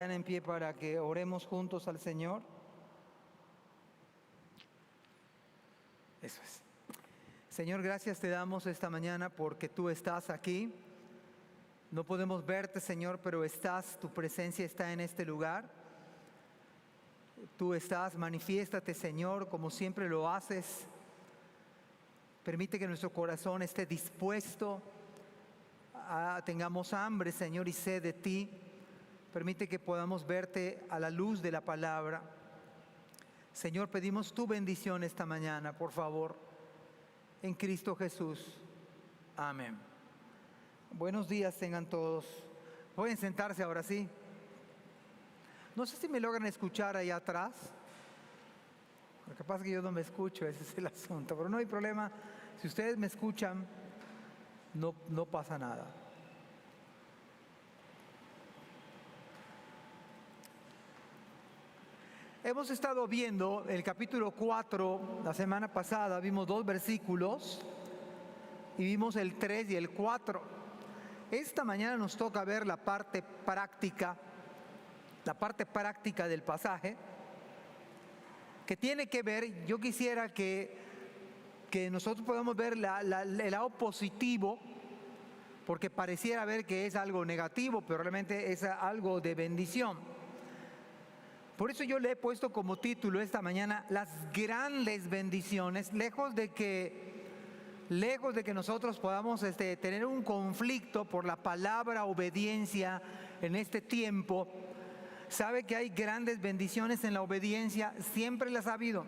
En pie para que oremos juntos al Señor. Eso es. Señor, gracias te damos esta mañana porque tú estás aquí. No podemos verte, Señor, pero estás, tu presencia está en este lugar. Tú estás, manifiéstate, Señor, como siempre lo haces. Permite que nuestro corazón esté dispuesto, tengamos hambre, Señor, y sed de ti. Permite que podamos verte a la luz de la palabra. Señor, pedimos tu bendición esta mañana, por favor, en Cristo Jesús. Amén. Buenos días tengan todos. Pueden sentarse ahora sí. No sé si me logran escuchar allá atrás. Lo que pasa es que yo no me escucho, ese es el asunto. Pero no hay problema. Si ustedes me escuchan, no pasa nada. Hemos estado viendo el capítulo 4, la semana pasada vimos 2 versículos y vimos el 3 y el 4. Esta mañana nos toca ver la parte práctica del pasaje, que tiene que ver, yo quisiera que nosotros podamos ver el lado positivo, porque pareciera ver que es algo negativo, pero realmente es algo de bendición. Por eso yo le he puesto como título esta mañana las grandes bendiciones, lejos de que nosotros podamos tener un conflicto por la palabra obediencia en este tiempo. Sabe que hay grandes bendiciones en la obediencia, siempre las ha habido.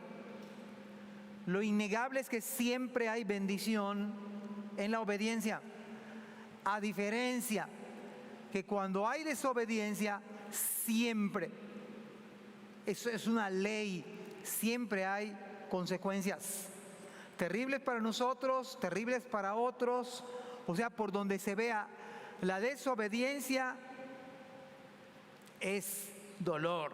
Lo innegable es que siempre hay bendición en la obediencia, a diferencia que cuando hay desobediencia, siempre. Eso es una ley, siempre hay consecuencias terribles para nosotros, terribles para otros. O sea, por donde se vea, la desobediencia es dolor.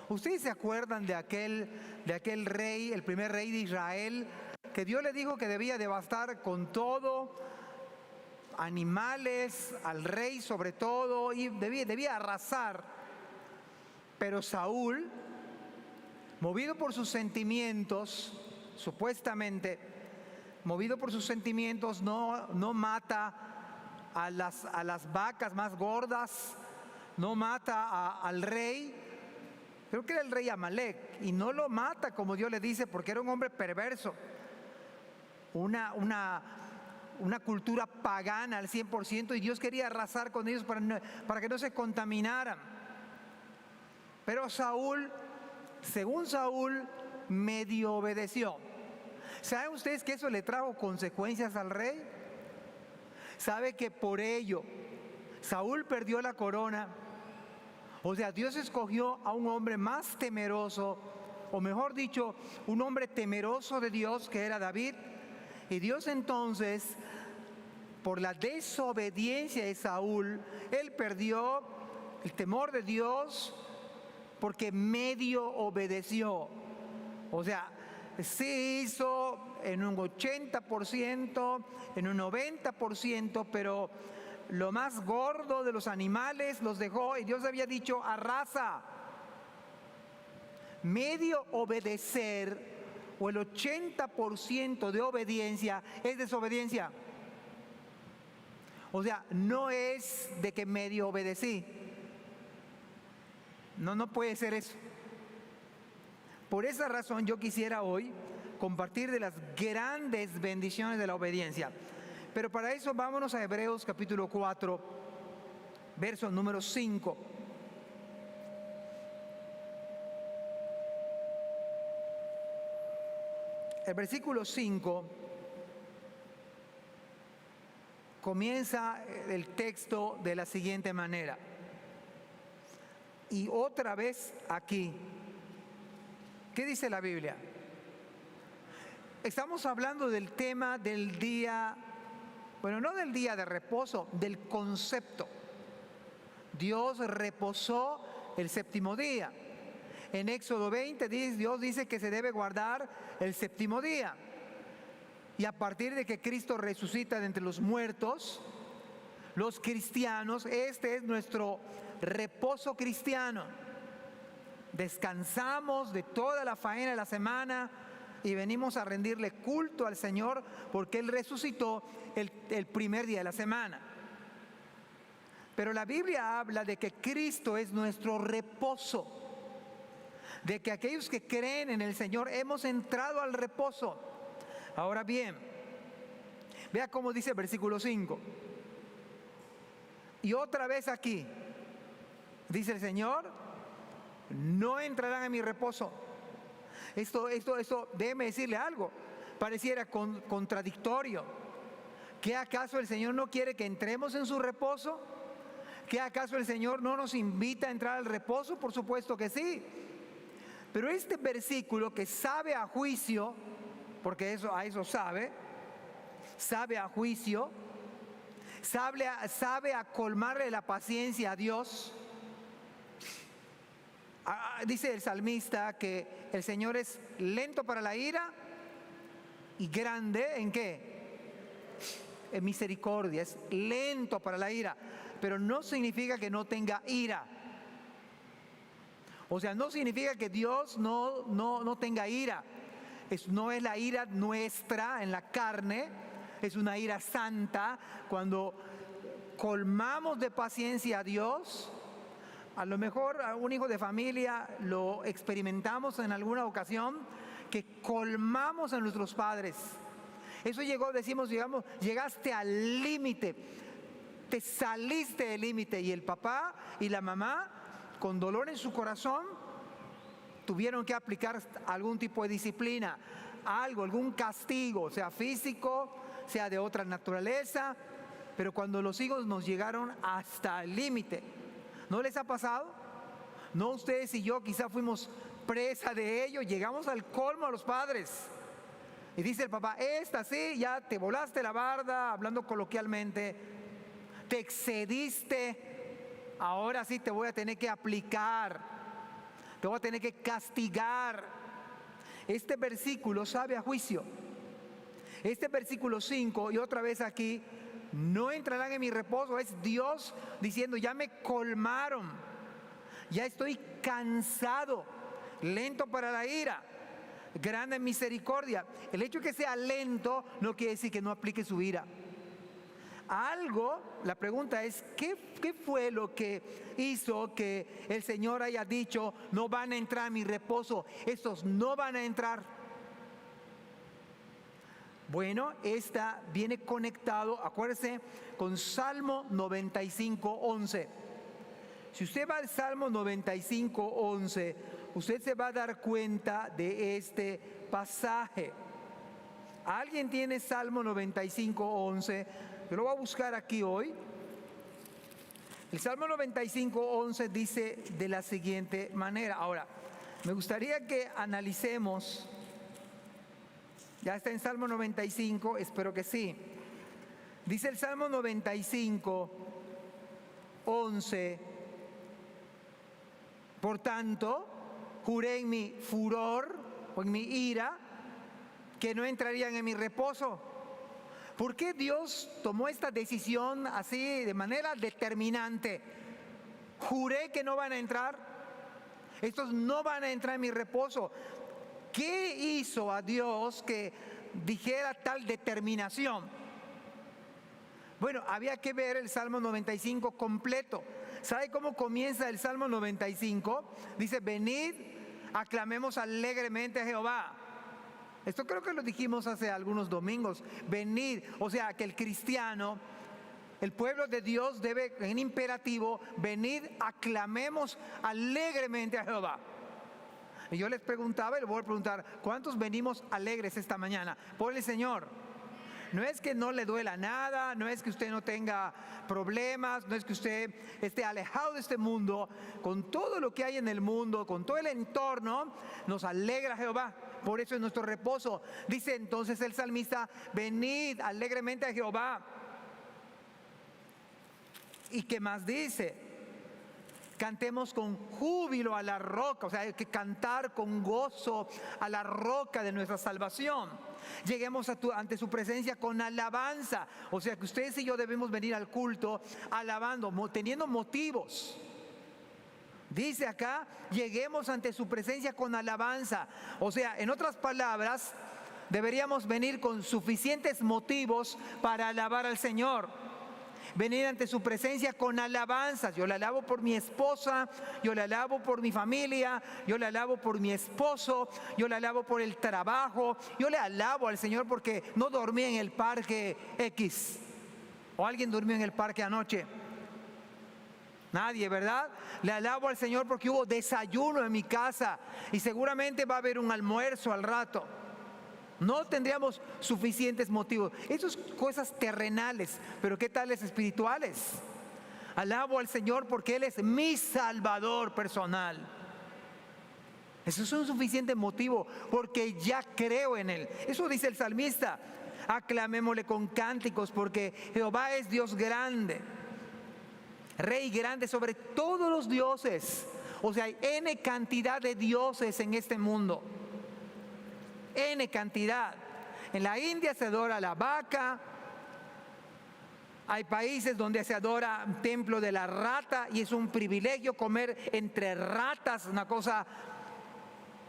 ¿Ustedes se acuerdan de aquel rey, el primer rey de Israel, que Dios le dijo que debía devastar con todo, animales, al rey sobre todo, y debía arrasar? Pero Saúl, movido por sus sentimientos, supuestamente, movido por sus sentimientos, no mata a las vacas más gordas, no mata al rey, creo que era el rey Amalek, y no lo mata como Dios le dice, porque era un hombre perverso, una cultura pagana al 100%, y Dios quería arrasar con ellos para que no se contaminaran. Pero Saúl, según Saúl, medio obedeció. ¿Saben ustedes que eso le trajo consecuencias al rey? ¿Sabe que por ello Saúl perdió la corona? O sea, Dios escogió a un hombre más temeroso, o mejor dicho, un hombre temeroso de Dios, que era David. Y Dios entonces, por la desobediencia de Saúl, él perdió el temor de Dios, porque medio obedeció. O sea, sí hizo en un 80%, en un 90%, pero lo más gordo de los animales los dejó, y Dios había dicho: arrasa. Medio obedecer, o el 80% de obediencia, es desobediencia. O sea, no es de que medio obedecí. No puede ser eso. Por esa razón yo quisiera hoy compartir de las grandes bendiciones de la obediencia. Pero para eso vámonos a Hebreos capítulo 4, verso número 5. El versículo 5 comienza el texto de la siguiente manera. Y otra vez aquí, ¿qué dice la Biblia? Estamos hablando del tema del día, bueno, no del día de reposo, del concepto. Dios reposó el séptimo día. En Éxodo 20 Dios dice que se debe guardar el séptimo día. Y a partir de que Cristo resucita de entre los muertos, los cristianos, este es nuestro reposo cristiano. Descansamos de toda la faena de la semana y venimos a rendirle culto al Señor porque Él resucitó el primer día de la semana. Pero la Biblia habla de que Cristo es nuestro reposo, de que aquellos que creen en el Señor hemos entrado al reposo. Ahora bien, vea cómo dice el versículo 5. Y otra vez aquí, dice el Señor, no entrarán en mi reposo. Esto, déjeme decirle algo, pareciera contradictorio. ¿Qué acaso el Señor no quiere que entremos en su reposo? ¿Qué acaso el Señor no nos invita a entrar al reposo? Por supuesto que sí. Pero este versículo que sabe a juicio, porque a eso sabe a juicio, sabe a colmarle la paciencia a Dios. Dice el salmista que el Señor es lento para la ira y grande ¿en qué? En misericordia. Es lento para la ira, pero no significa que no tenga ira. O sea, no significa que Dios no tenga ira. No es la ira nuestra en la carne, es una ira santa. Cuando colmamos de paciencia a Dios, a lo mejor a un hijo de familia lo experimentamos en alguna ocasión, que colmamos a nuestros padres. Eso llegaste al límite, te saliste del límite, y el papá y la mamá, con dolor en su corazón, tuvieron que aplicar algún tipo de disciplina, algún castigo, sea físico, sea de otra naturaleza, pero cuando los hijos nos llegaron hasta el límite, ¿no les ha pasado? No, ustedes y yo quizá fuimos presa de ello, llegamos al colmo a los padres. Y dice el papá, esta sí, ya te volaste la barda, hablando coloquialmente, te excediste, ahora sí te voy a tener que aplicar, te voy a tener que castigar. Este versículo sabe a juicio. Este versículo 5, y otra vez aquí, no entrarán en mi reposo, es Dios diciendo, ya me colmaron, ya estoy cansado, lento para la ira, grande en misericordia. El hecho de que sea lento no quiere decir que no aplique su ira. La pregunta es, ¿qué fue lo que hizo que el Señor haya dicho, no van a entrar a mi reposo, estos no van a entrar? Bueno, esta viene conectado, acuérdese, con Salmo 95:11. Si usted va al Salmo 95:11, usted se va a dar cuenta de este pasaje. ¿Alguien tiene Salmo 95:11? Yo lo voy a buscar aquí hoy. El Salmo 95:11 dice de la siguiente manera. Ahora, me gustaría que analicemos. ¿Ya está en Salmo 95? Espero que sí. Dice el Salmo 95:11. Por tanto, juré en mi furor o en mi ira que no entrarían en mi reposo. ¿Por qué Dios tomó esta decisión así de manera determinante? Juré que no van a entrar. Estos no van a entrar en mi reposo. ¿Qué hizo a Dios que dijera tal determinación? Bueno, había que ver el Salmo 95 completo. ¿Sabe cómo comienza el Salmo 95? Dice, venid, aclamemos alegremente a Jehová. Esto creo que lo dijimos hace algunos domingos. Venid, o sea que el cristiano, el pueblo de Dios debe, en imperativo, venid, aclamemos alegremente a Jehová. Y yo les preguntaba y les voy a preguntar, ¿cuántos venimos alegres esta mañana por el Señor? No es que no le duela nada, no es que usted no tenga problemas, no es que usted esté alejado de este mundo. Con todo lo que hay en el mundo, con todo el entorno, nos alegra Jehová. Por eso es nuestro reposo. Dice entonces el salmista, venid alegremente a Jehová. ¿Y qué más dice? Cantemos con júbilo a la roca, o sea, hay que cantar con gozo a la roca de nuestra salvación. Lleguemos ante su presencia con alabanza, o sea que ustedes y yo debemos venir al culto alabando, teniendo motivos. Dice acá, lleguemos ante su presencia con alabanza, o sea, en otras palabras, deberíamos venir con suficientes motivos para alabar al Señor. Venir ante su presencia con alabanzas. Yo le alabo por mi esposa, yo le alabo por mi familia, yo le alabo por mi esposo, yo le alabo por el trabajo, yo le alabo al Señor porque no dormí en el parque X. ¿O alguien durmió en el parque anoche? Nadie, ¿verdad? Le alabo al Señor porque hubo desayuno en mi casa y seguramente va a haber un almuerzo al rato. No tendríamos suficientes motivos. Esas cosas terrenales, pero ¿qué tales espirituales? Alabo al Señor porque Él es mi Salvador personal. Eso es un suficiente motivo porque ya creo en Él. Eso dice el salmista. Aclamémosle con cánticos porque Jehová es Dios grande, Rey grande sobre todos los dioses. O sea, hay N cantidad de dioses en este mundo. N cantidad. En la India se adora la vaca. Hay países donde se adora un templo de la rata y es un privilegio comer entre ratas, una cosa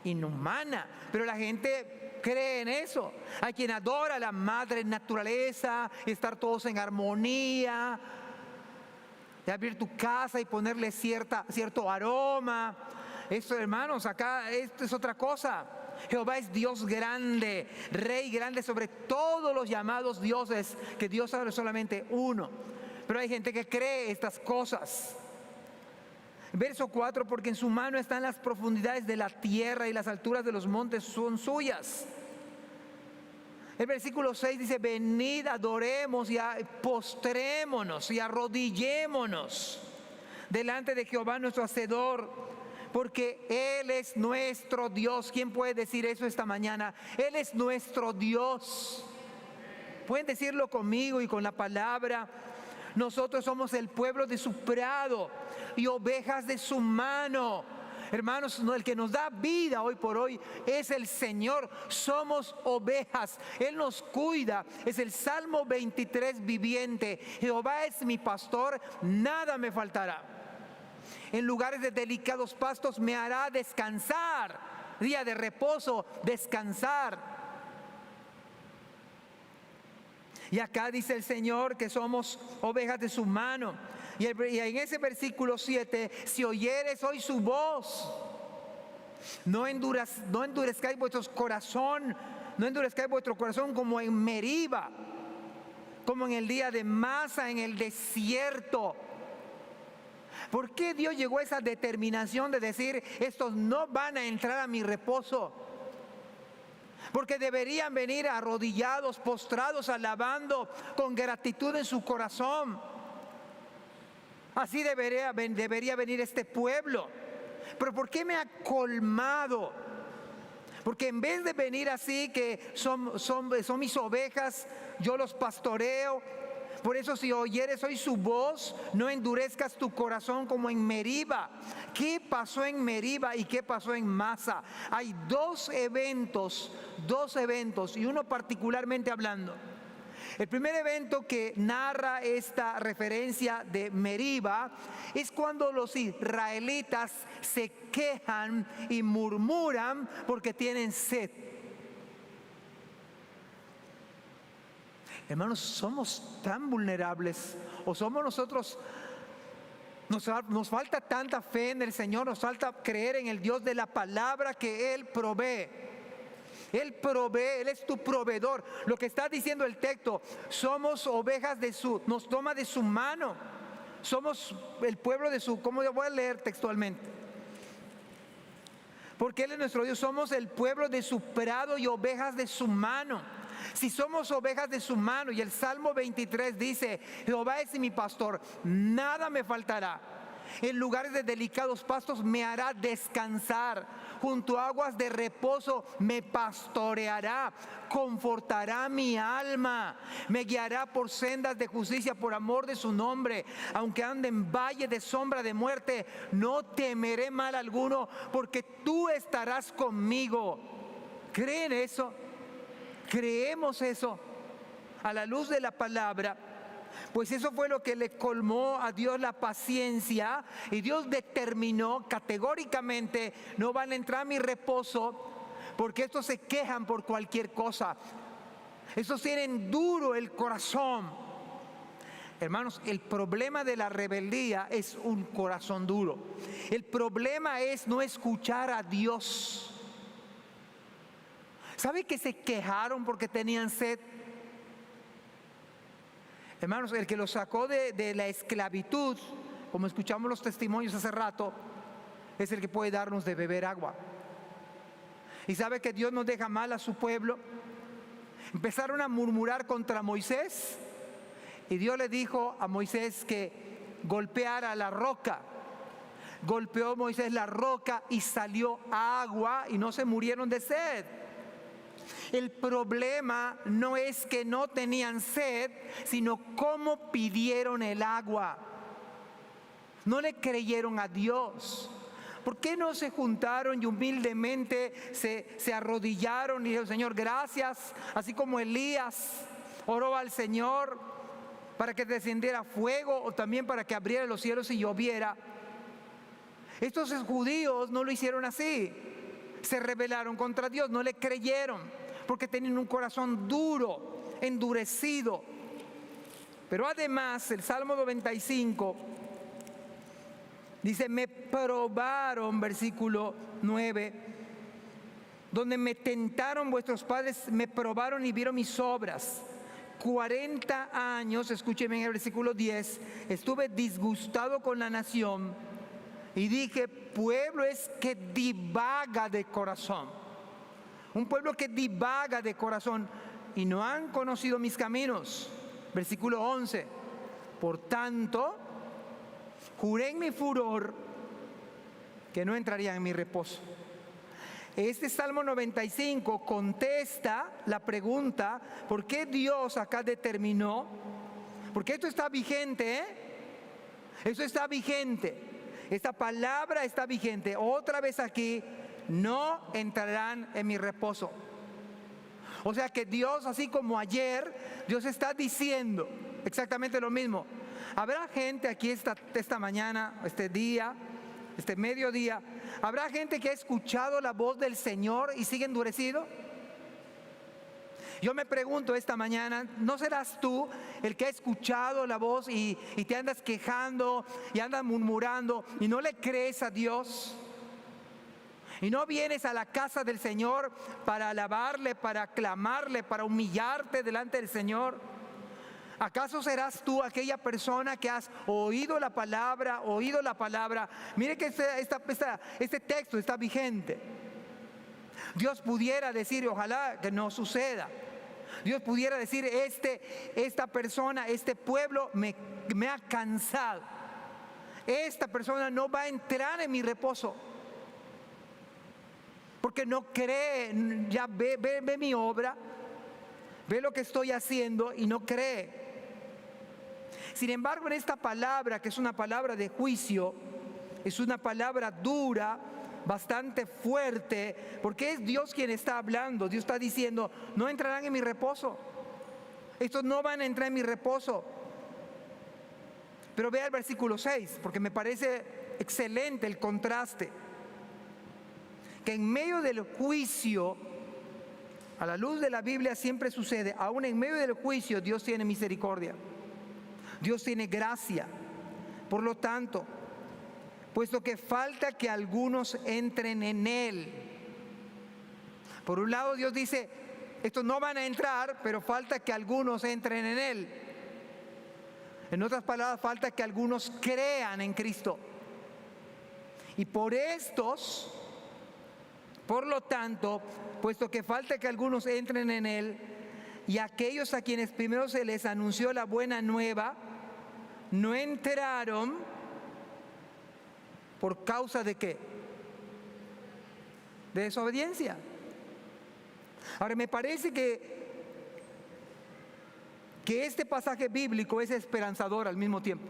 inhumana. Pero la gente cree en eso. Hay quien adora la madre naturaleza, estar todos en armonía, de abrir tu casa y ponerle cierto aroma. Esto, hermanos, acá esto es otra cosa. Jehová es Dios grande, Rey grande sobre todos los llamados dioses, que Dios habla solamente uno. Pero hay gente que cree estas cosas. Verso 4, porque en su mano están las profundidades de la tierra y las alturas de los montes son suyas. El versículo 6 dice, venid, adoremos y postrémonos y arrodillémonos delante de Jehová nuestro Hacedor, porque Él es nuestro Dios. ¿Quién puede decir eso esta mañana? Él es nuestro Dios. Pueden decirlo conmigo y con la palabra. Nosotros somos el pueblo de su prado y ovejas de su mano. Hermanos, el que nos da vida hoy por hoy es el Señor. Somos ovejas, Él nos cuida. Es el Salmo 23 viviente. Jehová es mi pastor, nada me faltará. En lugares de delicados pastos me hará descansar. Día de reposo, descansar. Y acá dice el Señor que somos ovejas de su mano. Y en ese versículo 7, si oyeres hoy su voz, no endurezcáis vuestro corazón, no endurezcáis vuestro corazón como en Meriba, como en el día de Masa en el desierto. ¿Por qué Dios llegó a esa determinación de decir, estos no van a entrar a mi reposo? Porque deberían venir arrodillados, postrados, alabando, con gratitud en su corazón. Así debería venir este pueblo. Pero ¿por qué me ha colmado? Porque en vez de venir así, que son mis ovejas, yo los pastoreo. Por eso si oyeres hoy su voz, no endurezcas tu corazón como en Meriba. ¿Qué pasó en Meriba y qué pasó en Masa? Hay dos eventos y uno particularmente hablando. El primer evento que narra esta referencia de Meriba es cuando los israelitas se quejan y murmuran porque tienen sed. Hermanos, somos tan vulnerables, o somos nosotros, nos falta tanta fe en el Señor, nos falta creer en el Dios de la palabra que Él provee. Él provee, Él es tu proveedor. Lo que está diciendo el texto, somos ovejas nos toma de su mano. Somos el pueblo de su, ¿cómo yo voy a leer textualmente? Porque Él es nuestro Dios, somos el pueblo de su prado y ovejas de su mano. Si somos ovejas de su mano, y el Salmo 23 dice, Jehová es mi pastor, nada me faltará. En lugares de delicados pastos me hará descansar. Junto a aguas de reposo me pastoreará. Confortará mi alma. Me guiará por sendas de justicia por amor de su nombre. Aunque ande en valle de sombra de muerte, no temeré mal alguno, porque tú estarás conmigo. ¿Creen eso? ¿Creemos eso? A la luz de la palabra. Pues eso fue lo que le colmó a Dios la paciencia, y Dios determinó categóricamente: no van a entrar a mi reposo, porque estos se quejan por cualquier cosa. Estos tienen duro el corazón. Hermanos, el problema de la rebeldía es un corazón duro. El problema es no escuchar a Dios. ¿Sabe que se quejaron porque tenían sed? Hermanos, el que los sacó de la esclavitud, como escuchamos los testimonios hace rato, es el que puede darnos de beber agua. Y sabe que Dios no deja mal a su pueblo. Empezaron a murmurar contra Moisés, y Dios le dijo a Moisés que golpeara la roca. Golpeó Moisés la roca y salió agua, y no se murieron de sed. El problema no es que no tenían sed, sino cómo pidieron el agua. No le creyeron a Dios. ¿Por qué no se juntaron y humildemente se arrodillaron y dijeron: Señor, gracias? Así como Elías oró al Señor para que descendiera fuego, o también para que abriera los cielos y lloviera. Estos judíos no lo hicieron así. Se rebelaron contra Dios, no le creyeron, porque tenían un corazón duro, endurecido. Pero además, el Salmo 95 dice: me probaron, versículo 9, donde me tentaron vuestros padres, me probaron y vieron mis obras. 40 años, escúcheme en el versículo 10, estuve disgustado con la nación, y dije: pueblo es que divaga de corazón. Un pueblo que divaga de corazón, y no han conocido mis caminos. Versículo 11. Por tanto, juré en mi furor que no entrarían en mi reposo. Este Salmo 95 contesta la pregunta: ¿por qué Dios acá determinó? Porque esto está vigente, Eso está vigente. Esta palabra está vigente. Otra vez aquí: no entrarán en mi reposo. O sea que Dios, así como ayer, Dios está diciendo exactamente lo mismo. Habrá gente aquí esta mañana, este día, este mediodía, habrá gente que ha escuchado la voz del Señor y sigue endurecido. Yo me pregunto esta mañana: ¿no serás tú el que ha escuchado la voz y te andas quejando y andas murmurando y no le crees a Dios? Y no vienes a la casa del Señor para alabarle, para clamarle, para humillarte delante del Señor. ¿Acaso serás tú aquella persona que has oído la palabra? Mire que este texto está vigente. Dios pudiera decir, ojalá que no suceda, Dios pudiera decir: esta persona, este pueblo me ha cansado. Esta persona no va a entrar en mi reposo, porque no cree. Ya ve mi obra, ve lo que estoy haciendo y no cree. Sin embargo, en esta palabra, que es una palabra de juicio, es una palabra dura, bastante fuerte, porque es Dios quien está hablando. Dios está diciendo: no entrarán en mi reposo. Estos no van a entrar en mi reposo. Pero vea el versículo 6, porque me parece excelente el contraste. Que en medio del juicio, a la luz de la Biblia siempre sucede, aún en medio del juicio Dios tiene misericordia, Dios tiene gracia. Por lo tanto, puesto que falta que algunos entren en Él. Por un lado, Dios dice: estos no van a entrar, pero falta que algunos entren en Él. En otras palabras, falta que algunos crean en Cristo. Y por lo tanto, puesto que falta que algunos entren en Él, y aquellos a quienes primero se les anunció la buena nueva no entraron, ¿Por causa de qué? De desobediencia. Ahora, me parece que este pasaje bíblico es esperanzador al mismo tiempo,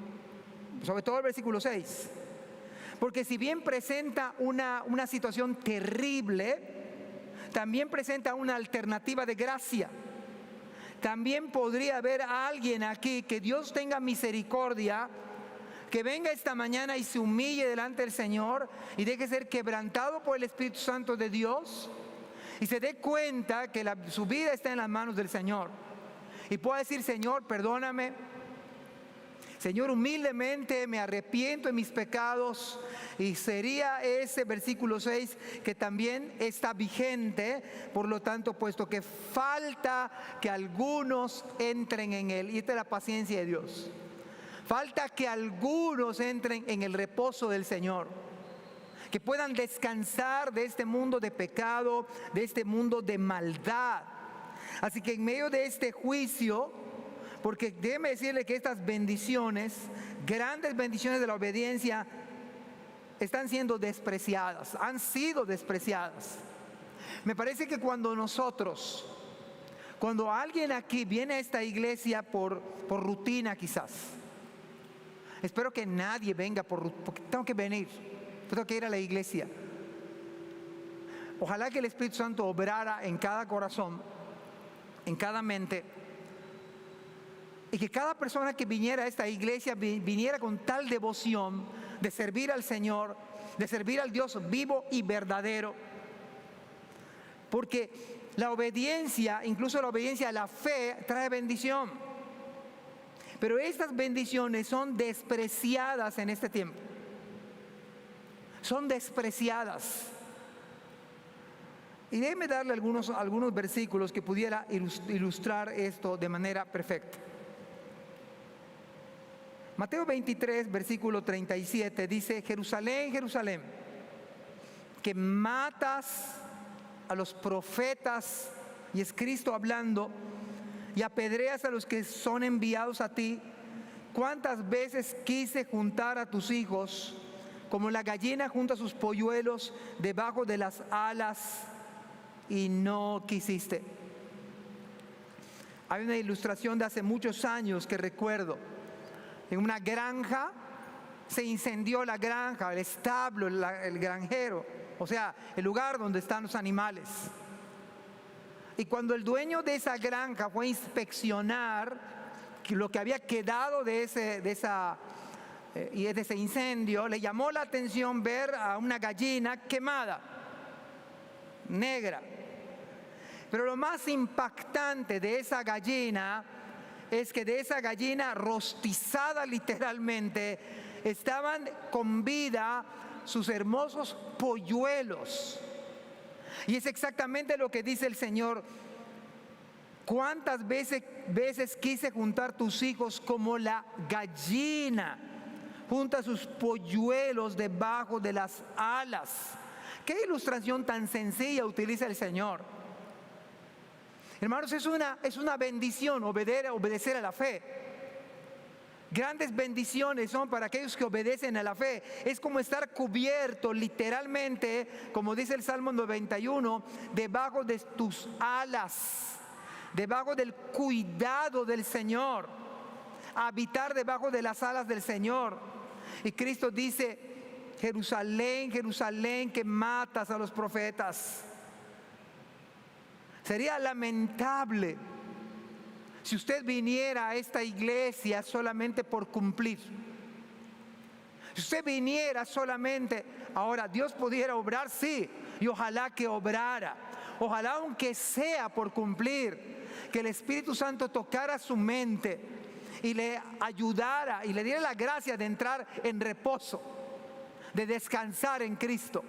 sobre todo el versículo 6. Porque si bien presenta una situación terrible, también presenta una alternativa de gracia. También podría haber a alguien aquí que Dios tenga misericordia, que venga esta mañana y se humille delante del Señor y deje ser quebrantado por el Espíritu Santo de Dios y se dé cuenta que su vida está en las manos del Señor. Y pueda decir: Señor, perdóname. Señor, humildemente me arrepiento de mis pecados. Y sería ese versículo 6 que también está vigente. Por lo tanto, puesto que falta que algunos entren en él. Y esta es la paciencia de Dios. Falta que algunos entren en el reposo del Señor, que puedan descansar de este mundo de pecado, de este mundo de maldad. Así que en medio de este juicio, porque déjeme decirle que estas bendiciones, grandes bendiciones de la obediencia, están siendo despreciadas, han sido despreciadas. Me parece que cuando alguien aquí viene a esta iglesia por rutina quizás, espero que nadie venga porque tengo que venir, tengo que ir a la iglesia. Ojalá que el Espíritu Santo obrara en cada corazón, en cada mente, y que cada persona que viniera a esta iglesia viniera con tal devoción de servir al Señor, de servir al Dios vivo y verdadero. Porque la obediencia, incluso la obediencia a la fe, trae bendición. Pero estas bendiciones son despreciadas en este tiempo. Son despreciadas. Y déjeme darle algunos versículos que pudiera ilustrar esto de manera perfecta. Mateo 23, versículo 37 dice: Jerusalén, Jerusalén, que matas a los profetas, y es Cristo hablando, y apedreas a los que son enviados a ti. ¿Cuántas veces quise juntar a tus hijos como la gallina junta sus polluelos debajo de las alas, y no quisiste? Hay una ilustración de hace muchos años que recuerdo. En una granja se incendió la granja, el establo, el granjero, o sea, el lugar donde están los animales. Y cuando el dueño de esa granja fue a inspeccionar lo que había quedado de ese incendio, le llamó la atención ver a una gallina quemada, negra. Pero lo más impactante de esa gallina es que de esa gallina rostizada literalmente estaban con vida sus hermosos polluelos. Y es exactamente lo que dice el Señor: ¿cuántas veces quise juntar tus hijos como la gallina junta sus polluelos debajo de las alas? ¿Qué ilustración tan sencilla utiliza el Señor? Hermanos, es una bendición obedecer a la fe. Grandes bendiciones son para aquellos que obedecen a la fe. Es como estar cubierto literalmente, como dice el Salmo 91, debajo de tus alas, debajo del cuidado del Señor, habitar debajo de las alas del Señor. Y Cristo dice: Jerusalén, Jerusalén, que matas a los profetas. Sería lamentable si usted viniera a esta iglesia solamente por cumplir. Si usted viniera solamente, ahora Dios pudiera obrar, sí, y ojalá que obrara. Ojalá, aunque sea por cumplir, que el Espíritu Santo tocara su mente y le ayudara y le diera la gracia de entrar en reposo, de descansar en Cristo.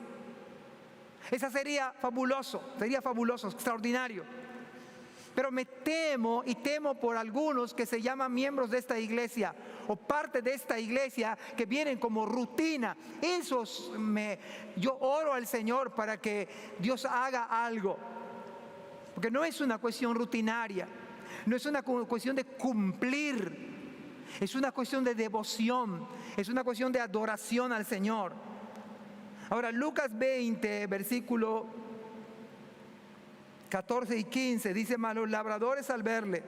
Esa sería fabuloso, extraordinario. Pero me temo por algunos que se llaman miembros de esta iglesia o parte de esta iglesia, que vienen como rutina. Yo oro al Señor para que Dios haga algo, porque no es una cuestión rutinaria, no es una cuestión de cumplir, es una cuestión de devoción, es una cuestión de adoración al Señor. Ahora, Lucas 20, versículo 14 y 15, dice: mas los labradores al verle.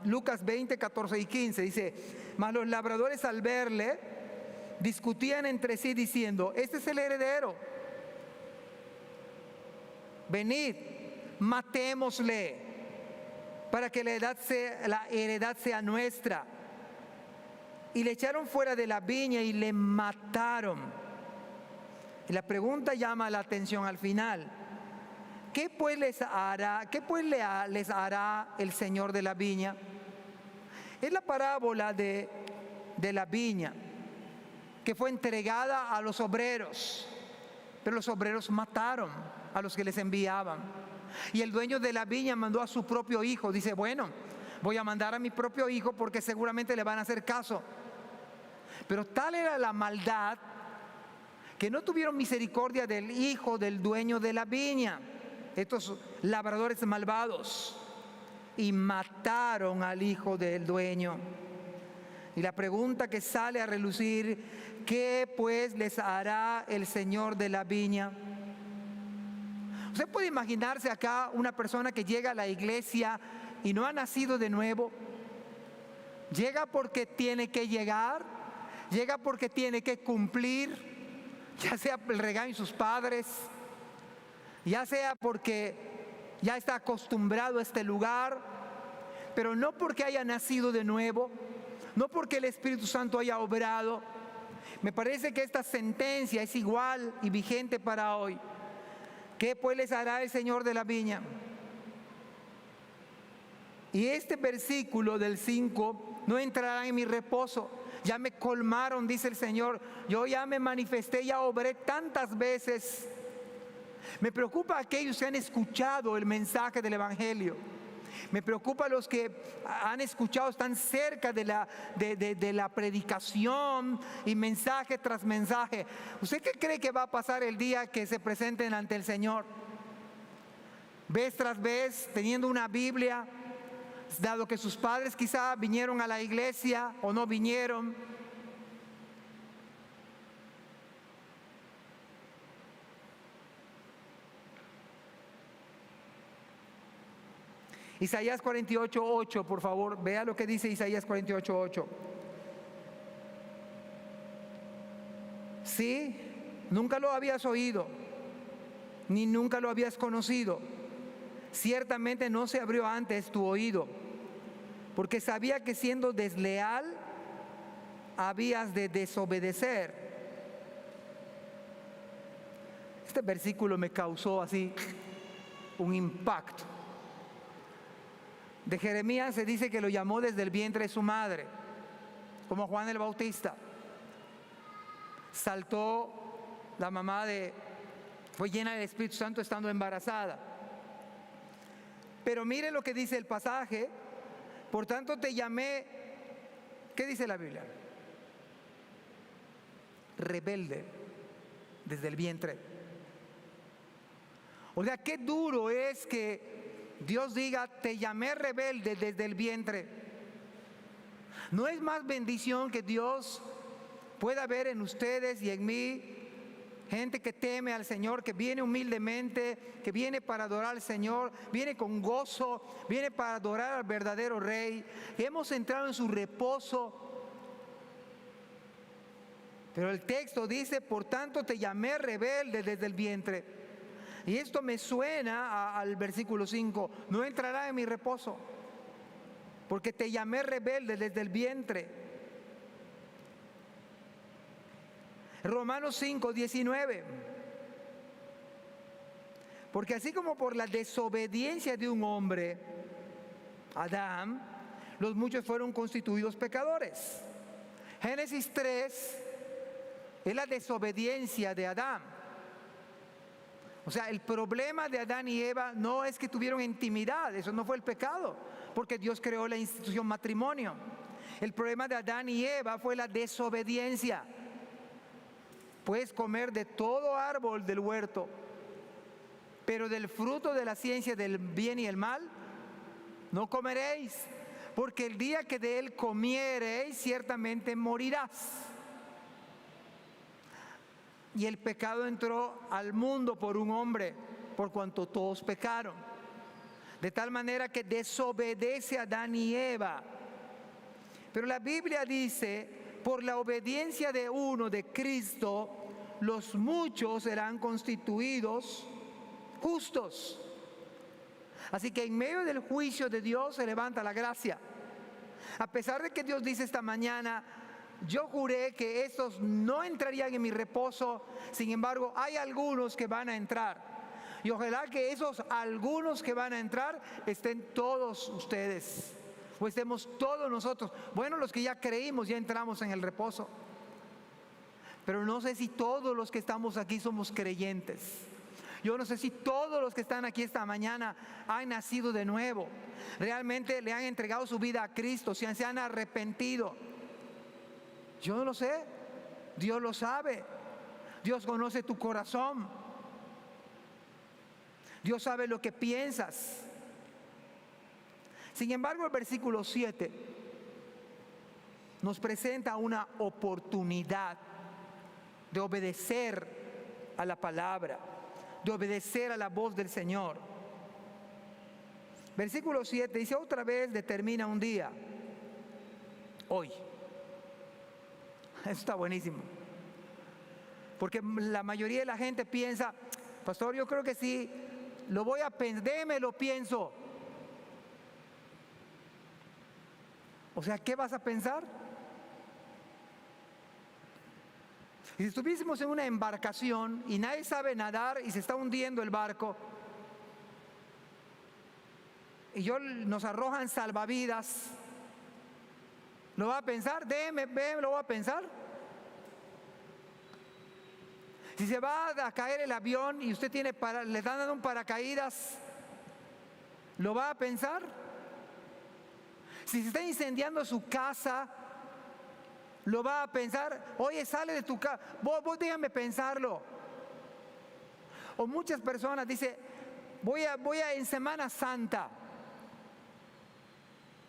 Lucas 20, 14 y 15 dice: mas los labradores al verle discutían entre sí diciendo: este es el heredero, venid, matémosle para que la heredad sea nuestra. Y le echaron fuera de la viña y le mataron. Y la pregunta llama la atención al final: ¿qué pues les hará el Señor de la viña? Es la parábola de la viña que fue entregada a los obreros, pero los obreros mataron a los que les enviaban. Y el dueño de la viña mandó a su propio hijo. Dice: bueno, voy a mandar a mi propio hijo porque seguramente le van a hacer caso. Pero tal era la maldad que no tuvieron misericordia del hijo del dueño de la viña, estos labradores malvados, y mataron al hijo del dueño. Y la pregunta que sale a relucir: ¿qué pues les hará el Señor de la viña? Usted puede imaginarse acá una persona que llega a la iglesia y no ha nacido de nuevo. Llega porque tiene que llegar, llega porque tiene que cumplir, ya sea el regaño de sus padres, ya sea porque ya está acostumbrado a este lugar, pero no porque haya nacido de nuevo, no porque el Espíritu Santo haya obrado. Me parece que esta sentencia es igual y vigente para hoy. ¿Qué pues les hará el Señor de la viña? Y este versículo del 5: no entrarán en mi reposo. Ya me colmaron, dice el Señor. Yo ya me manifesté, ya obré tantas veces. Me preocupa a aquellos que han escuchado el mensaje del Evangelio. Me preocupa a los que han escuchado, están cerca de la predicación y mensaje tras mensaje. ¿Usted qué cree que va a pasar el día que se presenten ante el Señor? Vez tras vez, teniendo una Biblia, dado que sus padres quizá vinieron a la iglesia o no vinieron. Isaías 48:8, por favor, vea lo que dice Isaías 48:8. Sí, nunca lo habías oído, ni nunca lo habías conocido. Ciertamente no se abrió antes tu oído, porque sabía que siendo desleal habías de desobedecer. Este versículo me causó así un impacto. De Jeremías se dice que lo llamó desde el vientre de su madre, como Juan el Bautista. Saltó la mamá fue llena del Espíritu Santo estando embarazada. Pero mire lo que dice el pasaje: por tanto te llamé, ¿qué dice la Biblia? Rebelde desde el vientre. O sea, qué duro es que Dios diga: te llamé rebelde desde el vientre. ¿No es más bendición que Dios pueda ver en ustedes y en mí gente que teme al Señor, que viene humildemente, que viene para adorar al Señor, viene con gozo, viene para adorar al verdadero Rey, que hemos entrado en su reposo? Pero el texto dice: por tanto te llamé rebelde desde el vientre. Y esto me suena al versículo 5: no entrará en mi reposo, porque te llamé rebelde desde el vientre. Romanos 5:19: porque así como por la desobediencia de un hombre, Adán, los muchos fueron constituidos pecadores. Génesis 3 es la desobediencia de Adán. O sea, el problema de Adán y Eva no es que tuvieron intimidad, eso no fue el pecado, porque Dios creó la institución matrimonio. El problema de Adán y Eva fue la desobediencia. Puedes comer de todo árbol del huerto, pero del fruto de la ciencia del bien y el mal no comeréis, porque el día que de él comiereis ciertamente morirás. Y el pecado entró al mundo por un hombre, por cuanto todos pecaron. De tal manera que desobedece a Adán y Eva. Pero la Biblia dice, por la obediencia de uno, de Cristo, los muchos serán constituidos justos. Así que en medio del juicio de Dios se levanta la gracia. A pesar de que Dios dice esta mañana, yo juré que estos no entrarían en mi reposo, sin embargo hay algunos que van a entrar. Y ojalá que esos algunos que van a entrar estén todos ustedes, o estemos todos nosotros. Bueno, los que ya creímos, ya entramos en el reposo. Pero no sé si todos los que estamos aquí somos creyentes. Yo no sé si todos los que están aquí esta mañana han nacido de nuevo. Realmente le han entregado su vida a Cristo, se han arrepentido. Yo no lo sé. Dios lo sabe. Dios conoce tu corazón. Dios sabe lo que piensas. Sin embargo, el versículo 7 nos presenta una oportunidad de obedecer a la palabra, de obedecer a la voz del Señor. Versículo 7 dice, otra vez determina un día, hoy. Eso está buenísimo. Porque la mayoría de la gente piensa, pastor, yo creo que sí, lo voy a pensar, déjeme lo pienso. O sea, ¿qué vas a pensar? Y si estuviésemos en una embarcación y nadie sabe nadar y se está hundiendo el barco, y nos arrojan salvavidas, ¿lo va a pensar? Déjeme, lo va a pensar. Si se va a caer el avión y usted le están dando un paracaídas, ¿lo va a pensar? Si se está incendiando su casa, ¿lo va a pensar? Oye, sale de tu casa. Vos déjame pensarlo. O muchas personas dicen, voy a en Semana Santa,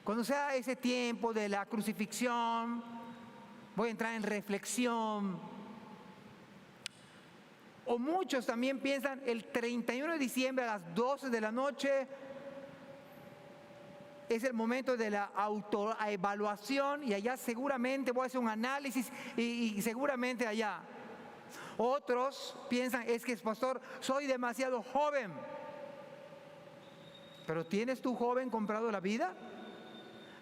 cuando sea ese tiempo de la crucifixión, voy a entrar en reflexión. O muchos también piensan, el 31 de diciembre a las 12 de la noche es el momento de la autoevaluación y allá seguramente voy a hacer un análisis y seguramente allá. Otros piensan, es que pastor, soy demasiado joven. Pero ¿tienes tu joven comprado la vida?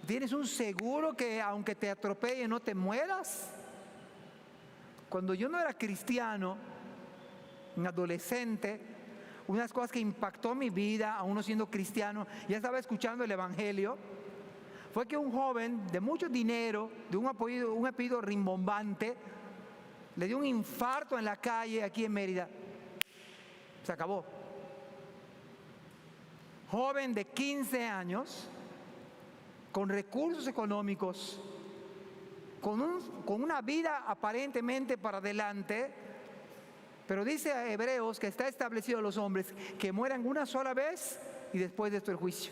¿Tienes un seguro que aunque te atropelle no te mueras? Cuando yo no era cristiano, un adolescente, unas cosas que impactó mi vida, aún no siendo cristiano, ya estaba escuchando el evangelio, fue que un joven de mucho dinero, de un apellido rimbombante, le dio un infarto en la calle aquí en Mérida. Se acabó. Joven de 15 años, con recursos económicos, con una vida aparentemente para adelante, pero dice a Hebreos que está establecido a los hombres que mueran una sola vez y después de esto el juicio.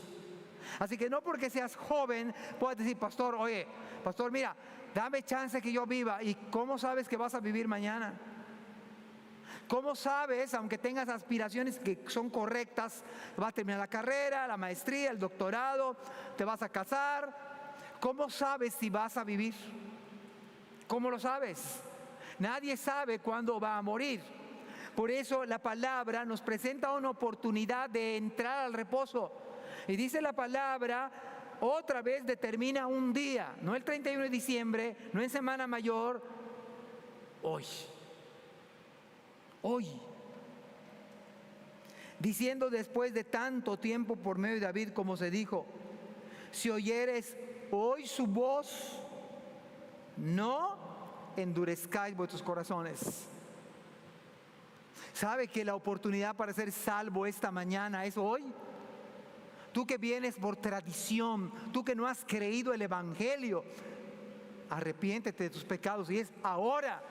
Así que no porque seas joven puedas decir, pastor, oye, pastor, mira, dame chance que yo viva. ¿Y cómo sabes que vas a vivir mañana? ¿Cómo sabes, aunque tengas aspiraciones que son correctas, vas a terminar la carrera, la maestría, el doctorado, te vas a casar? ¿Cómo sabes si vas a vivir? ¿Cómo lo sabes? Nadie sabe cuándo va a morir. Por eso la palabra nos presenta una oportunidad de entrar al reposo. Y dice la palabra, otra vez determina un día, no el 31 de diciembre, no en Semana Mayor, hoy. Hoy. Diciendo después de tanto tiempo por medio de David, como se dijo, si oyeres hoy su voz, no endurezcáis vuestros corazones. ¿Sabe que la oportunidad para ser salvo esta mañana es hoy? Tú que vienes por tradición, tú que no has creído el evangelio, arrepiéntete de tus pecados y es ahora.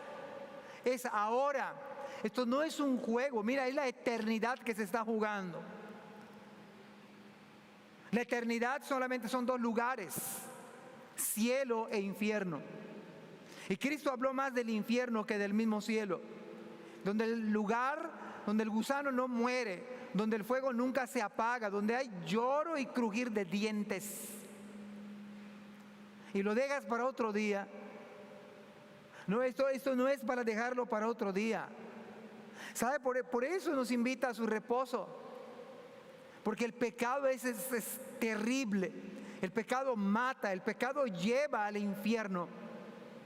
Es ahora. Esto no es un juego, mira, es la eternidad que se está jugando. La eternidad solamente son dos lugares, cielo e infierno. Y Cristo habló más del infierno que del mismo cielo. donde el lugar donde el gusano no muere, donde el fuego nunca se apaga, donde hay lloro y crujir de dientes. Y lo dejas para otro día. No, esto no es para dejarlo para otro día. ¿Sabe? Por eso nos invita a su reposo. Porque el pecado es terrible. El pecado mata, el pecado lleva al infierno.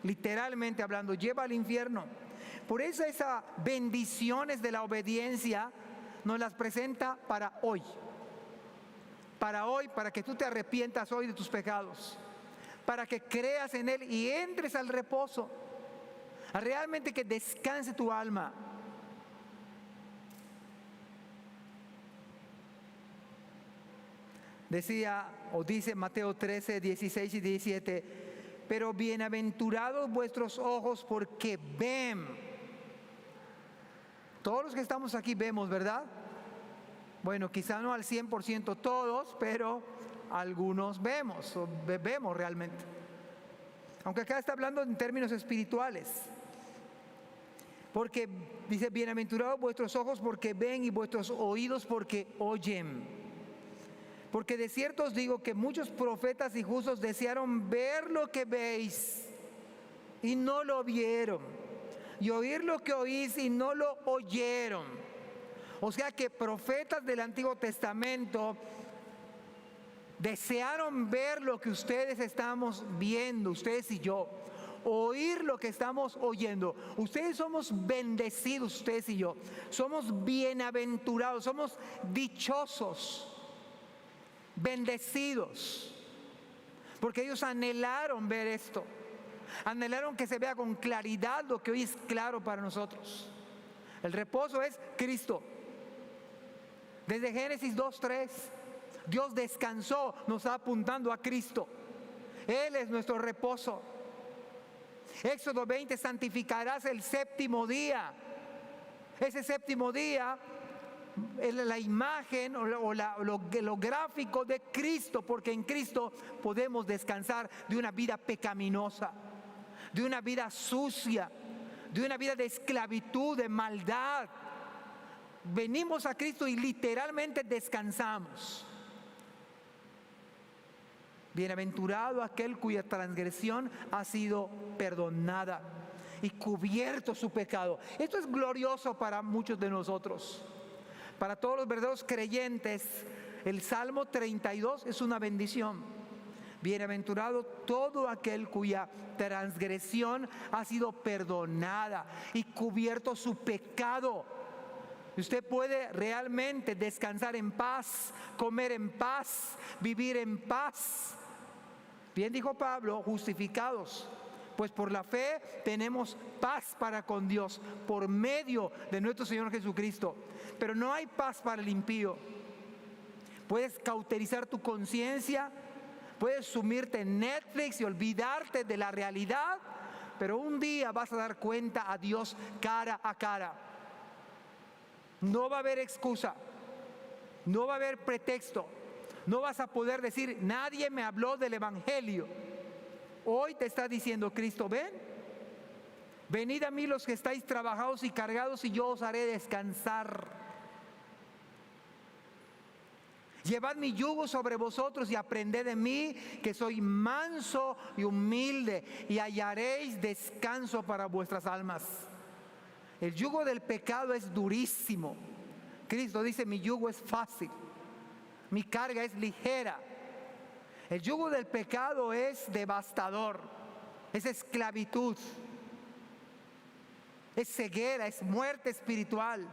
Literalmente hablando, lleva al infierno. Por eso esas bendiciones de la obediencia nos las presenta para hoy. Para hoy, para que tú te arrepientas hoy de tus pecados. Para que creas en Él y entres al reposo. A realmente que descanse tu alma. Decía o dice Mateo 13, 16 y 17, pero bienaventurados vuestros ojos porque ven. Todos los que estamos aquí vemos, ¿verdad? Bueno, quizá no al 100% todos, pero algunos vemos, o vemos realmente. Aunque acá está hablando en términos espirituales. Porque dice, bienaventurados vuestros ojos porque ven y vuestros oídos porque oyen. Porque de cierto os digo que muchos profetas y justos desearon ver lo que veis y no lo vieron, y oír lo que oís y no lo oyeron. O sea que profetas del Antiguo Testamento desearon ver lo que ustedes estamos viendo, ustedes y yo, oír lo que estamos oyendo. Ustedes somos bendecidos, ustedes y yo, somos bienaventurados, somos dichosos, bendecidos, porque ellos anhelaron ver esto, anhelaron que se vea con claridad lo que hoy es claro para nosotros. El reposo es Cristo. Desde Génesis 2:3, Dios descansó, nos está apuntando a Cristo. Él es nuestro reposo. Éxodo 20, santificarás el séptimo día. Ese séptimo día es la imagen o lo gráfico de Cristo, porque en Cristo podemos descansar de una vida pecaminosa, de una vida sucia, de una vida de esclavitud, de maldad. Venimos a Cristo y literalmente descansamos. Bienaventurado aquel cuya transgresión ha sido perdonada y cubierto su pecado. Esto es glorioso para muchos de nosotros. Para todos los verdaderos creyentes, el Salmo 32 es una bendición. Bienaventurado todo aquel cuya transgresión ha sido perdonada y cubierto su pecado. Usted puede realmente descansar en paz, comer en paz, vivir en paz. Bien dijo Pablo, justificados, pues por la fe tenemos paz para con Dios por medio de nuestro Señor Jesucristo. Pero no hay paz para el impío. Puedes cauterizar tu conciencia, puedes sumirte en Netflix y olvidarte de la realidad, pero un día vas a dar cuenta a Dios cara a cara. No va a haber excusa, no va a haber pretexto, no vas a poder decir, nadie me habló del Evangelio. Hoy te está diciendo Cristo, venid a mí los que estáis trabajados y cargados y yo os haré descansar. Llevad mi yugo sobre vosotros y aprended de mí, que soy manso y humilde, y hallaréis descanso para vuestras almas. El yugo del pecado es durísimo. Cristo dice, mi yugo es fácil, mi carga es ligera. El yugo del pecado es devastador, es esclavitud, es ceguera, es muerte espiritual.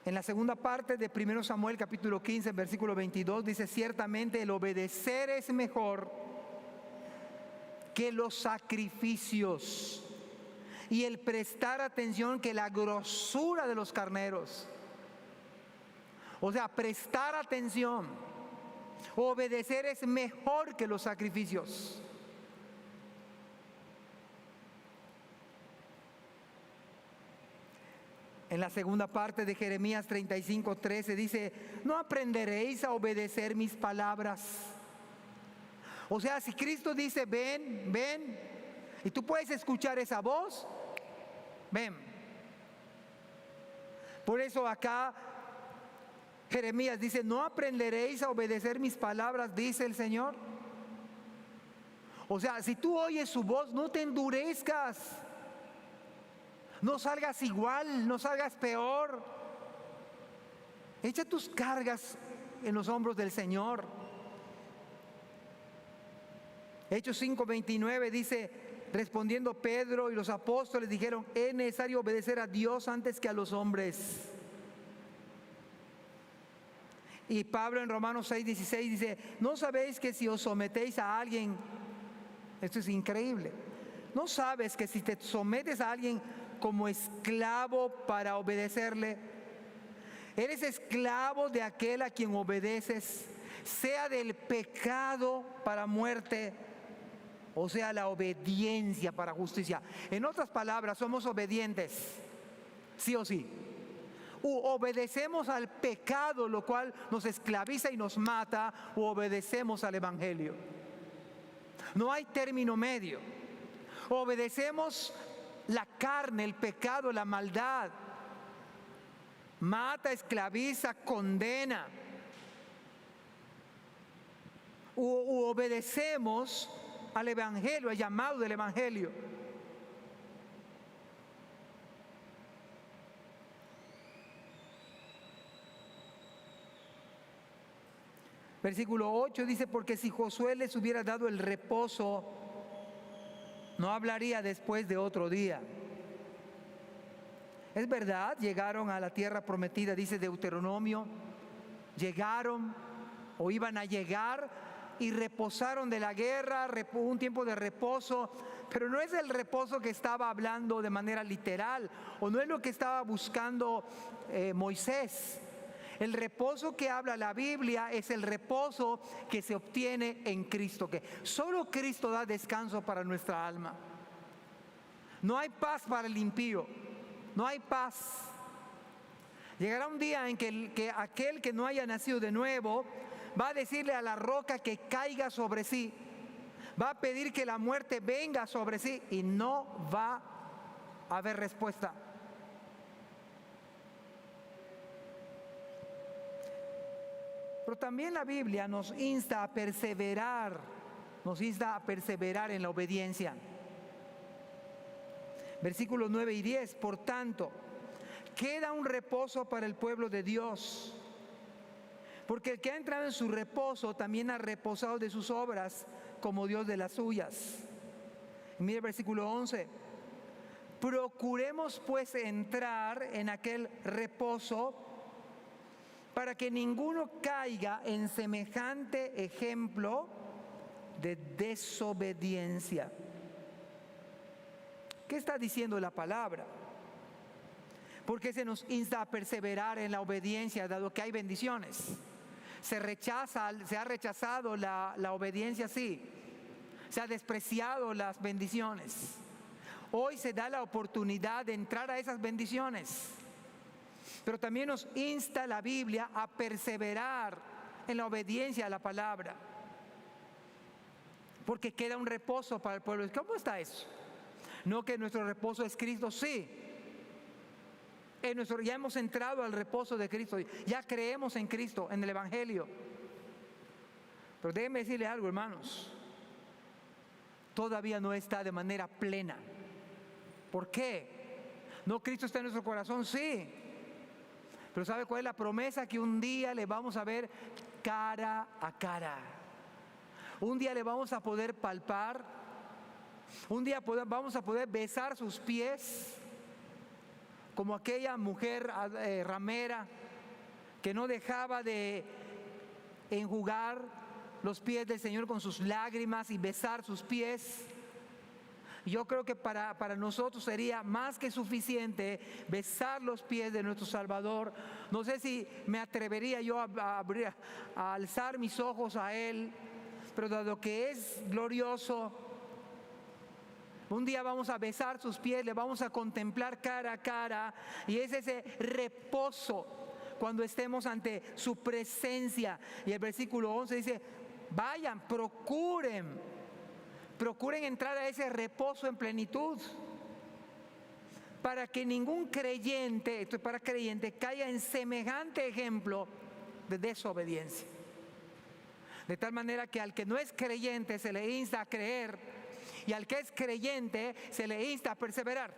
En la segunda parte de 1 Samuel capítulo 15, versículo 22, dice, ciertamente el obedecer es mejor que los sacrificios, y el prestar atención que la grosura de los carneros. O sea, prestar atención, obedecer es mejor que los sacrificios. En la segunda parte de Jeremías 35:13 dice, no aprenderéis a obedecer mis palabras, O sea, si Cristo dice, ven, ven, y tú puedes escuchar esa voz, ven. Por eso acá Jeremías dice, ¿no aprenderéis a obedecer mis palabras? Dice el Señor. O sea, si tú oyes su voz, no te endurezcas. No salgas igual, no salgas peor. Echa tus cargas en los hombros del Señor. Hechos 5:29 dice, respondiendo Pedro y los apóstoles dijeron, es necesario obedecer a Dios antes que a los hombres. Y Pablo en Romanos 6:16 dice, ¿no sabéis que si os sometéis a alguien, esto es increíble, ¿no sabes que si te sometes a alguien como esclavo para obedecerle, eres esclavo de aquel a quien obedeces, sea del pecado para muerte, o sea la obediencia para justicia? En otras palabras, somos obedientes, sí o sí. O obedecemos al pecado, lo cual nos esclaviza y nos mata, o obedecemos al Evangelio. No hay término medio. Obedecemos la carne, el pecado, la maldad. Mata, esclaviza, condena. O obedecemos al Evangelio, al llamado del Evangelio. Versículo 8 dice, porque si Josué les hubiera dado el reposo, no hablaría después de otro día. Es verdad, llegaron a la tierra prometida, dice Deuteronomio, llegaron o iban a llegar y reposaron de la guerra, un tiempo de reposo, pero no es el reposo que estaba hablando de manera literal, o no es lo que estaba buscando Moisés. El reposo que habla la Biblia es el reposo que se obtiene en Cristo, que solo Cristo da descanso para nuestra alma. No hay paz para el impío, no hay paz. Llegará un día en que aquel que no haya nacido de nuevo va a decirle a la roca que caiga sobre sí, va a pedir que la muerte venga sobre sí y no va a haber respuesta. Pero también la Biblia nos insta a perseverar en la obediencia. Versículos 9 y 10, por tanto, queda un reposo para el pueblo de Dios, porque el que ha entrado en su reposo también ha reposado de sus obras, como Dios de las suyas. Y mire el versículo 11, procuremos pues entrar en aquel reposo, para que ninguno caiga en semejante ejemplo de desobediencia. ¿Qué está diciendo la palabra? Porque se nos insta a perseverar en la obediencia, dado que hay bendiciones. Se ha rechazado la obediencia, sí. Se ha despreciado las bendiciones. Hoy se da la oportunidad de entrar a esas bendiciones. Pero también nos insta la Biblia a perseverar en la obediencia a la palabra, porque queda un reposo para el pueblo. ¿Cómo está eso? No que nuestro reposo es Cristo, sí. Ya hemos entrado al reposo de Cristo, ya creemos en Cristo, en el Evangelio. Pero déjenme decirle algo, hermanos, todavía no está de manera plena. ¿Por qué? No, Cristo está en nuestro corazón, sí. Pero ¿sabe cuál es la promesa? Que un día le vamos a ver cara a cara. Un día le vamos a poder palpar. Un día vamos a poder besar sus pies, como aquella mujer ramera que no dejaba de enjugar los pies del Señor con sus lágrimas y besar sus pies. Yo creo que para nosotros sería más que suficiente besar los pies de nuestro Salvador. No sé si me atrevería yo a alzar mis ojos a Él, pero dado que es glorioso, un día vamos a besar sus pies, le vamos a contemplar cara a cara, y es ese reposo cuando estemos ante su presencia. Y el versículo 11 dice, Vayan, procuren entrar a ese reposo en plenitud, para que ningún creyente, esto es para creyente, caiga en semejante ejemplo de desobediencia. De tal manera que al que no es creyente se le insta a creer, y al que es creyente se le insta a perseverar.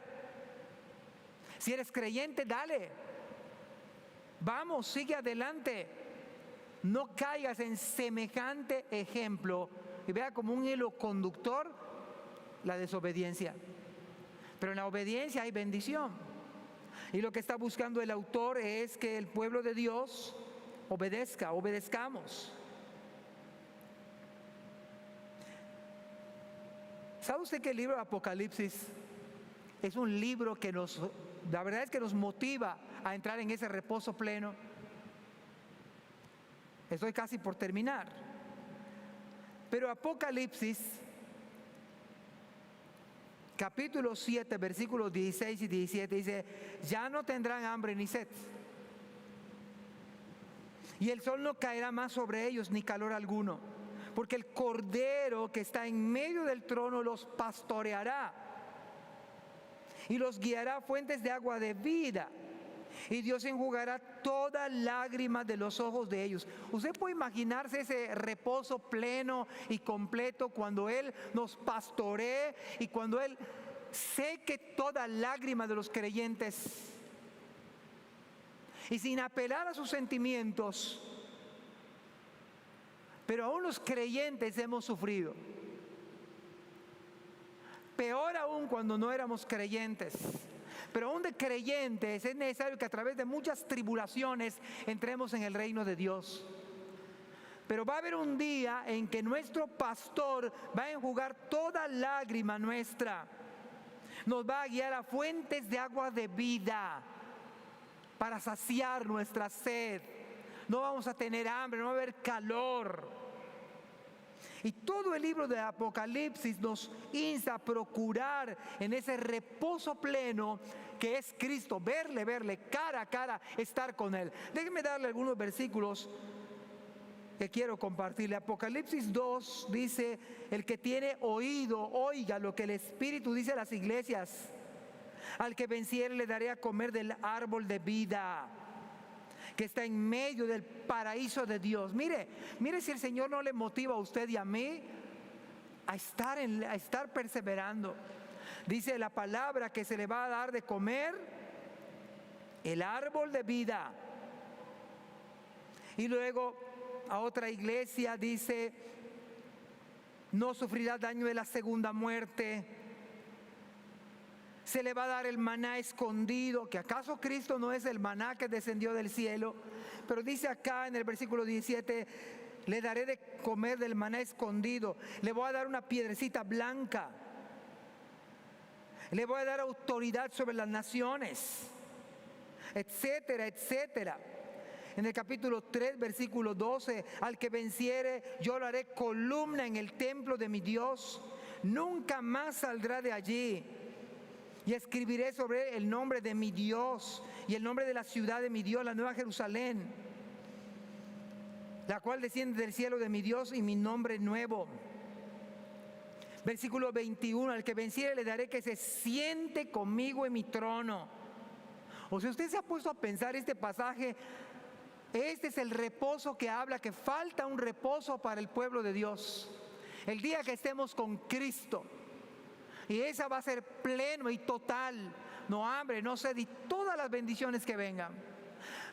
Si eres creyente, dale. Vamos, sigue adelante. No caigas en semejante ejemplo y vea como un hilo conductor la desobediencia. Pero en la obediencia hay bendición. Y lo que está buscando el autor es que el pueblo de Dios obedezcamos. ¿Sabe usted que el libro de Apocalipsis es un libro que la verdad es que nos motiva a entrar en ese reposo pleno? Estoy casi por terminar. Pero Apocalipsis, capítulo 7, versículos 16 y 17, dice: ya no tendrán hambre ni sed, y el sol no caerá más sobre ellos, ni calor alguno, porque el Cordero que está en medio del trono los pastoreará y los guiará a fuentes de agua de vida, y Dios enjugará toda lágrima de los ojos de ellos. Usted puede imaginarse ese reposo pleno y completo cuando Él nos pastoree y cuando Él seque toda lágrima de los creyentes, y sin apelar a sus sentimientos. Pero aún los creyentes hemos sufrido. Peor aún cuando no éramos creyentes. Pero aún de creyentes es necesario que a través de muchas tribulaciones entremos en el reino de Dios. Pero va a haber un día en que nuestro pastor va a enjugar toda lágrima nuestra. Nos va a guiar a fuentes de agua de vida para saciar nuestra sed. No vamos a tener hambre, no va a haber calor. Y todo el libro de Apocalipsis nos insta a procurar en ese reposo pleno que es Cristo, verle cara a cara, estar con Él. Déjenme darle algunos versículos que quiero compartirle. Apocalipsis 2 dice: el que tiene oído, oiga lo que el Espíritu dice a las iglesias. Al que venciere le daré a comer del árbol de vida que está en medio del paraíso de Dios. Mire si el Señor no le motiva a usted y a mí a estar perseverando. Dice la palabra que se le va a dar de comer el árbol de vida. Y luego a otra iglesia dice: no sufrirá daño de la segunda muerte. Se le va a dar el maná escondido, que acaso Cristo no es el maná que descendió del cielo. Pero dice acá en el versículo 17: le daré de comer del maná escondido, le voy a dar una piedrecita blanca, le voy a dar autoridad sobre las naciones, etcétera, etcétera. En el capítulo 3, versículo 12: al que venciere, yo lo haré columna en el templo de mi Dios, nunca más saldrá de allí. Y escribiré sobre él el nombre de mi Dios y el nombre de la ciudad de mi Dios, la nueva Jerusalén, la cual desciende del cielo de mi Dios, y mi nombre nuevo. Versículo 21: al que venciere le daré que se siente conmigo en mi trono. O sea, usted se ha puesto a pensar este pasaje. Este es el reposo que habla, que falta un reposo para el pueblo de Dios. El día que estemos con Cristo. Y esa va a ser pleno y total. No hambre, no sed y todas las bendiciones que vengan.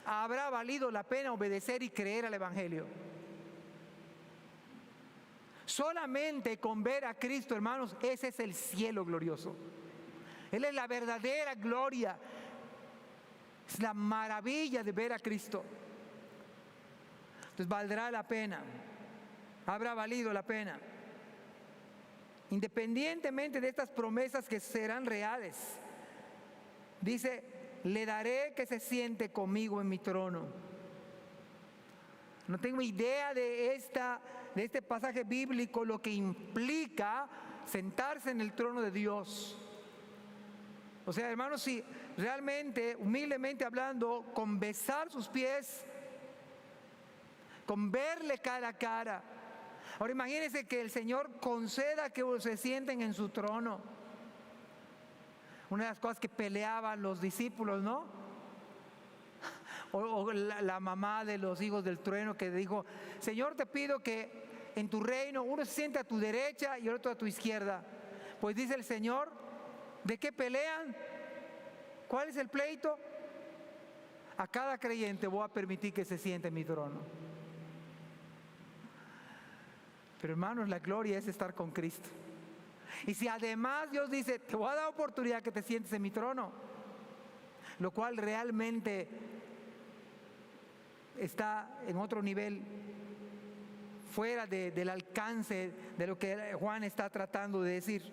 Habrá valido la pena obedecer y creer al Evangelio. Solamente con ver a Cristo, hermanos, ese es el cielo glorioso. Él es la verdadera gloria. Es la maravilla de ver a Cristo. Entonces valdrá la pena. Habrá valido la pena. Independientemente de estas promesas que serán reales, dice: le daré que se siente conmigo en mi trono. No tengo idea de este pasaje bíblico, lo que implica sentarse en el trono de Dios. O sea, hermanos, si realmente, humildemente hablando, con besar sus pies, con verle cara a cara, Ahora imagínense que el Señor conceda que se sienten en su trono. Una de las cosas que peleaban los discípulos, ¿no? O la mamá de los hijos del trueno que dijo: Señor, te pido que en tu reino uno se siente a tu derecha y el otro a tu izquierda. Pues dice el Señor: ¿de qué pelean? ¿Cuál es el pleito? A cada creyente voy a permitir que se siente en mi trono. Pero hermanos, la gloria es estar con Cristo. Y si además Dios dice: te voy a dar oportunidad que te sientes en mi trono, lo cual realmente está en otro nivel, fuera del alcance de lo que Juan está tratando de decir.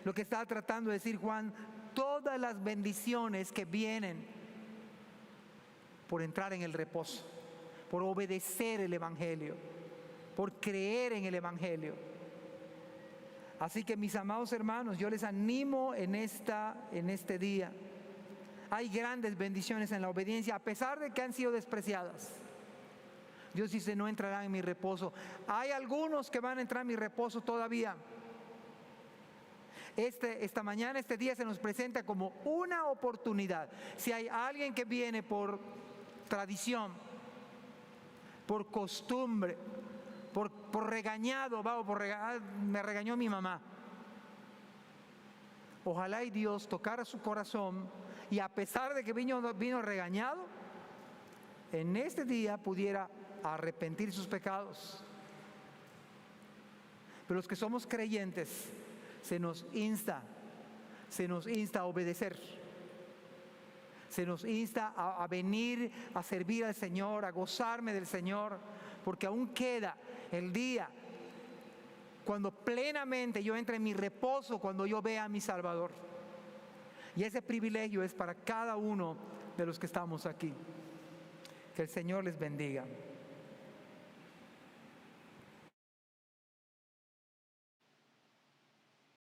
Lo que está tratando de decir Juan: todas las bendiciones que vienen por entrar en el reposo, por obedecer el Evangelio, por creer en el Evangelio. Así que, mis amados hermanos, yo les animo en este día. Hay grandes bendiciones en la obediencia, a pesar de que han sido despreciadas. Dios dice: no entrarán en mi reposo. Hay algunos que van a entrar en mi reposo todavía. Esta mañana, este día se nos presenta como una oportunidad. Si hay alguien que viene por tradición, por costumbre, por regañado, me regañó mi mamá. Ojalá y Dios tocara su corazón y, a pesar de que vino regañado, en este día pudiera arrepentir sus pecados. Pero los que somos creyentes, se nos insta a obedecer. Se nos insta a venir a servir al Señor, a gozarme del Señor, porque aún queda el día cuando plenamente yo entre en mi reposo, cuando yo vea a mi Salvador. Y ese privilegio es para cada uno de los que estamos aquí. Que el Señor les bendiga.